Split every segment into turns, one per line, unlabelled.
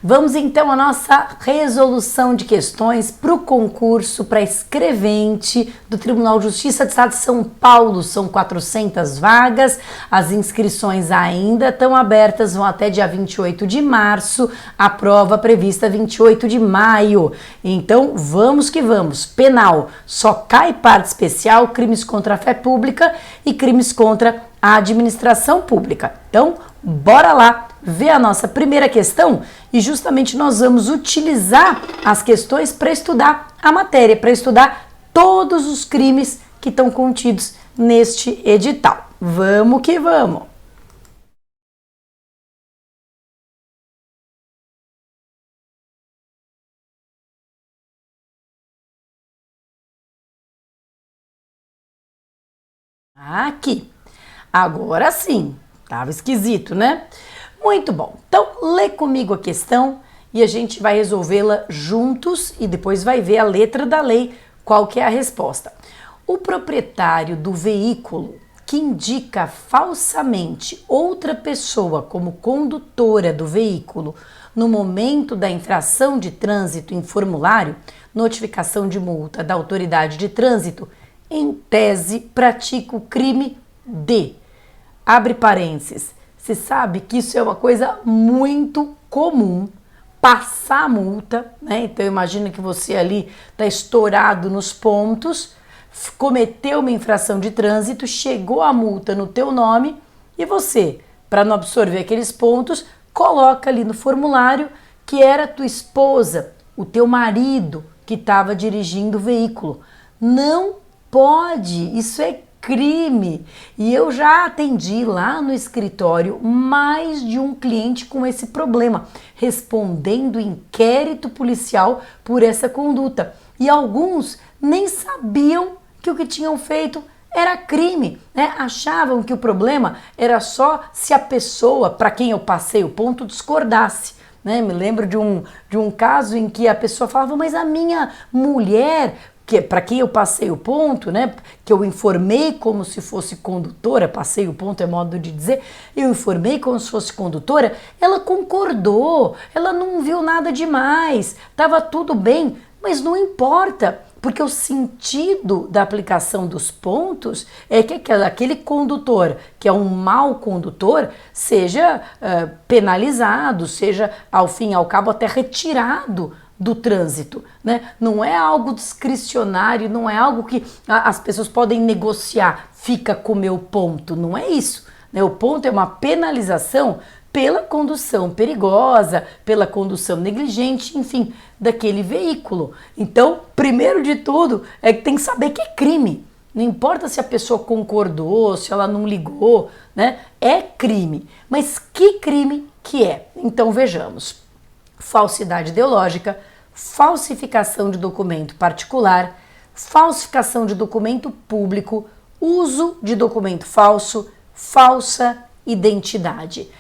Vamos então à nossa resolução de questões para o concurso para escrevente do Tribunal de Justiça do Estado de São Paulo. São 400 vagas, as inscrições ainda estão abertas, vão até dia 28 de março, a prova prevista 28 de maio. Então vamos que vamos. Penal, só cai parte especial, crimes contra a fé pública e crimes contra a administração pública. Então, bora lá ver a nossa primeira questão e justamente nós vamos utilizar as questões para estudar a matéria, para estudar todos os crimes que estão contidos neste edital. Vamos que vamos! Aqui. Agora sim. Tava esquisito, né? Muito bom. Então, lê comigo a questão e a gente vai resolvê-la juntos e depois vai ver a letra da lei, qual que é a resposta. O proprietário do veículo que indica falsamente outra pessoa como condutora do veículo no momento da infração de trânsito em formulário, notificação de multa da autoridade de trânsito, em tese pratica o crime de... Abre parênteses, você sabe que isso é uma coisa muito comum, passar a multa, né? Então imagina que você ali está estourado nos pontos, cometeu uma infração de trânsito, chegou a multa no teu nome e você, para não absorver aqueles pontos, coloca ali no formulário que era tua esposa, o teu marido que estava dirigindo o veículo. Não pode, isso é crime. E eu já atendi lá no escritório mais de um cliente com esse problema, respondendo inquérito policial por essa conduta. E alguns nem sabiam que o que tinham feito era crime, né? Achavam que o problema era só se a pessoa para quem eu passei o ponto discordasse. Né? Me lembro de um caso em que a pessoa falava, mas a minha mulher... que para quem eu passei o ponto, né, que eu informei como se fosse condutora, passei o ponto é modo de dizer, eu informei como se fosse condutora, ela concordou, ela não viu nada demais, estava tudo bem, mas não importa, porque o sentido da aplicação dos pontos é que aquele condutor, que é um mau condutor, seja penalizado, seja ao fim e ao cabo até retirado do trânsito, né? Não é algo discricionário, não é algo que as pessoas podem negociar, fica com meu ponto, não é isso, né? O ponto é uma penalização pela condução perigosa, pela condução negligente, enfim, daquele veículo. Então, primeiro de tudo, é que tem que saber que é crime. Não importa se a pessoa concordou, se ela não ligou, né? É crime. Mas que crime que é? Então, vejamos. Falsidade ideológica, falsificação de documento particular, falsificação de documento público, uso de documento falso, falsa identidade.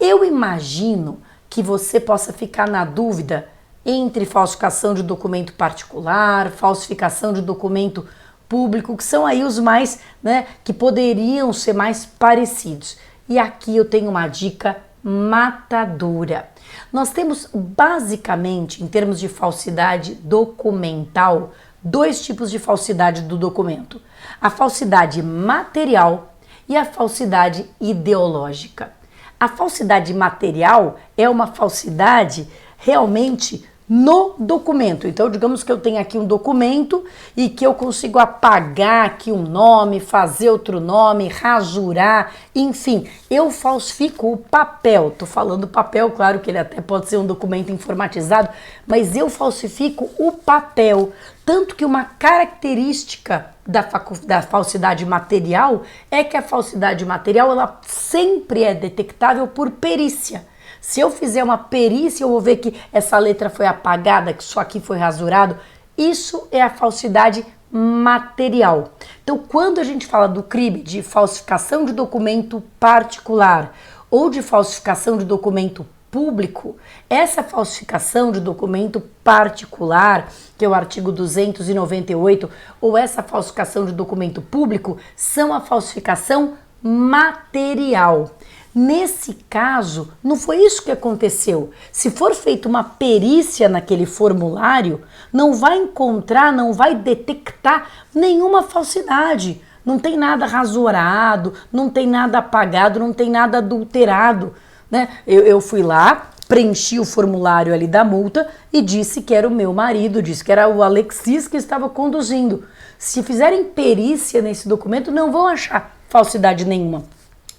Eu imagino que você possa ficar na dúvida entre falsificação de documento particular, falsificação de documento público, que são aí os mais, né, que poderiam ser mais parecidos. E aqui eu tenho uma dica matadora. Nós temos basicamente, em termos de falsidade documental, dois tipos de falsidade do documento: a falsidade material e a falsidade ideológica. A falsidade material é uma falsidade realmente no documento. Então, digamos que eu tenho aqui um documento e que eu consigo apagar aqui um nome, fazer outro nome, rasurar, enfim, eu falsifico o papel. Tô falando papel, claro que ele até pode ser um documento informatizado, mas eu falsifico o papel. Tanto que uma característica da falsidade material é que a falsidade material ela sempre é detectável por perícia. Se eu fizer uma perícia, eu vou ver que essa letra foi apagada, que isso aqui foi rasurado. Isso é a falsidade material. Então, quando a gente fala do crime de falsificação de documento particular ou de falsificação de documento público, essa falsificação de documento particular, que é o artigo 298, ou essa falsificação de documento público, são a falsificação material. Nesse caso, não foi isso que aconteceu. Se for feita uma perícia naquele formulário, não vai encontrar, não vai detectar nenhuma falsidade. Não tem nada rasurado, não tem nada apagado, não tem nada adulterado, né? Eu fui lá, preenchi o formulário ali da multa e disse que era o meu marido, disse que era o Alexis que estava conduzindo. Se fizerem perícia nesse documento, não vão achar falsidade nenhuma.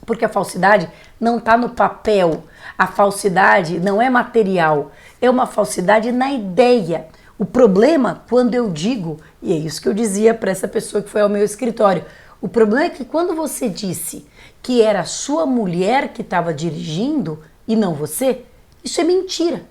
Porque a falsidade não está no papel, a falsidade não é material, é uma falsidade na ideia. O problema, quando eu digo, e é isso que eu dizia para essa pessoa que foi ao meu escritório, o problema é que quando você disse que era a sua mulher que estava dirigindo e não você, isso é mentira.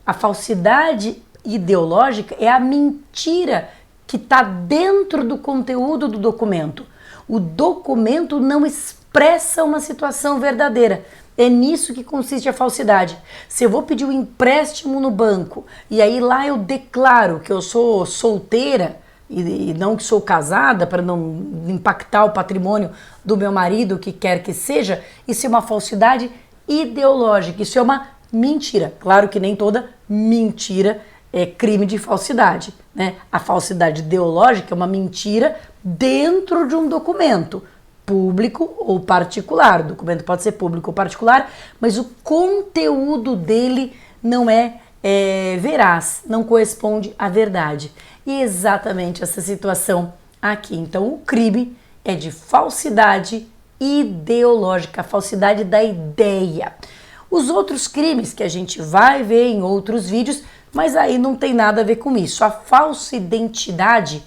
A falsidade ideológica é a mentira que está dentro do conteúdo do documento. O documento não expressa uma situação verdadeira. É nisso que consiste a falsidade. Se eu vou pedir um empréstimo no banco e aí lá eu declaro que eu sou solteira e não que sou casada para não impactar o patrimônio do meu marido, o que quer que seja, isso é uma falsidade ideológica, isso é uma mentira. Claro que nem toda mentira é crime de falsidade, né? A falsidade ideológica é uma mentira dentro de um documento público ou particular. O documento pode ser público ou particular, mas o conteúdo dele não é veraz, não corresponde à verdade. E é exatamente essa situação aqui. Então, o crime é de falsidade ideológica, a falsidade da ideia. Os outros crimes que a gente vai ver em outros vídeos, mas aí não tem nada a ver com isso. A falsa identidade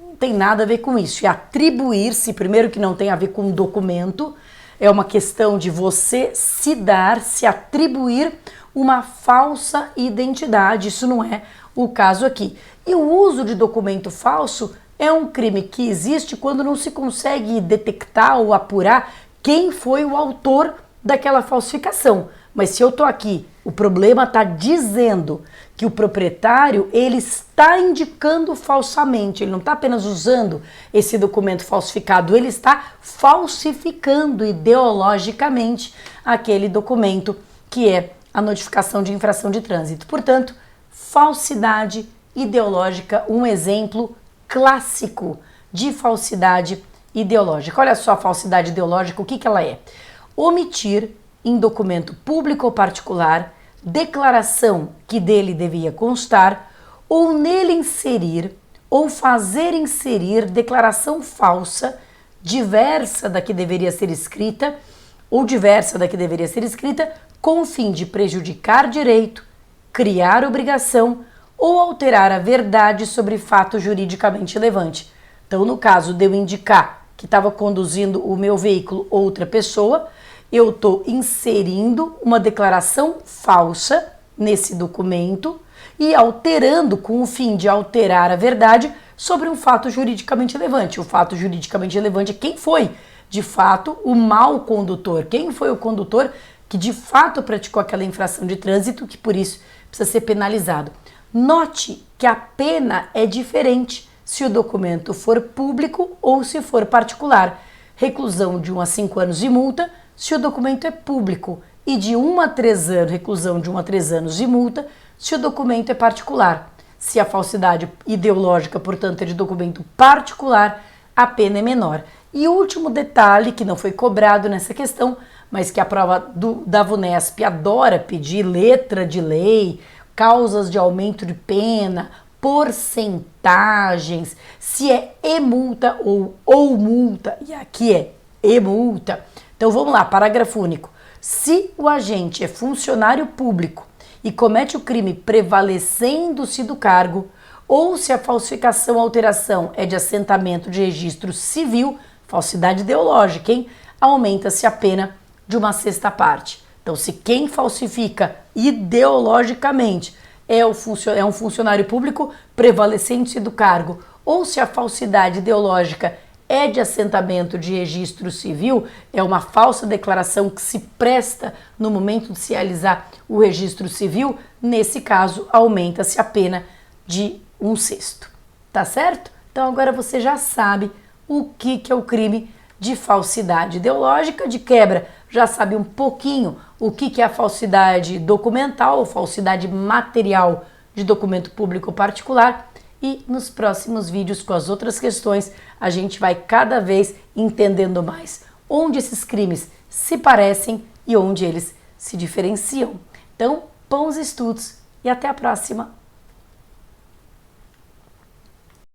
não tem nada a ver com isso. E atribuir-se, primeiro que não tem a ver com documento, é uma questão de você se dar, se atribuir uma falsa identidade. Isso não é o caso aqui. E o uso de documento falso é um crime que existe quando não se consegue detectar ou apurar quem foi o autor daquela falsificação. Mas se eu estou aqui, o problema está dizendo que o proprietário ele está indicando falsamente, ele não está apenas usando esse documento falsificado, ele está falsificando ideologicamente aquele documento que é a notificação de infração de trânsito. Portanto, falsidade ideológica, um exemplo clássico de falsidade ideológica. Olha só a falsidade ideológica, o que ela é? Omitir em documento público ou particular declaração que dele devia constar ou nele inserir ou fazer inserir declaração falsa diversa da que deveria ser escrita ou diversa da que deveria ser escrita com o fim de prejudicar direito, criar obrigação ou alterar a verdade sobre fato juridicamente relevante. Então, no caso de eu indicar que estava conduzindo o meu veículo outra pessoa, eu estou inserindo uma declaração falsa nesse documento e alterando com o fim de alterar a verdade sobre um fato juridicamente relevante. O fato juridicamente relevante é quem foi, de fato, o mau condutor, quem foi o condutor que de fato praticou aquela infração de trânsito, que por isso precisa ser penalizado. Note que a pena é diferente se o documento for público ou se for particular. Reclusão de 1 a 5 anos de multa se o documento é público e de 1 a 3 anos, reclusão de 1 a 3 anos de multa se o documento é particular. Se a falsidade ideológica, portanto, é de documento particular, a pena é menor. E o último detalhe, que não foi cobrado nessa questão, mas que a prova da VUNESP adora pedir, letra de lei, causas de aumento de pena, porcentagens, se é e-multa ou multa, e aqui é e-multa. Então vamos lá, parágrafo único. Se o agente é funcionário público e comete o crime prevalecendo-se do cargo, ou se a falsificação ou alteração é de assentamento de registro civil, falsidade ideológica, hein? Aumenta-se a pena de 1/6 parte. Então, se quem falsifica ideologicamente é um funcionário público prevalecente do cargo, ou se a falsidade ideológica é de assentamento de registro civil, é uma falsa declaração que se presta no momento de se realizar o registro civil, nesse caso aumenta-se a pena de 1/6. Tá certo? Então agora você já sabe o que é o crime de falsidade ideológica, de quebra, já sabe um pouquinho o que é a falsidade documental ou falsidade material de documento público ou particular. E nos próximos vídeos com as outras questões, a gente vai cada vez entendendo mais onde esses crimes se parecem e onde eles se diferenciam. Então, bons estudos e até a próxima!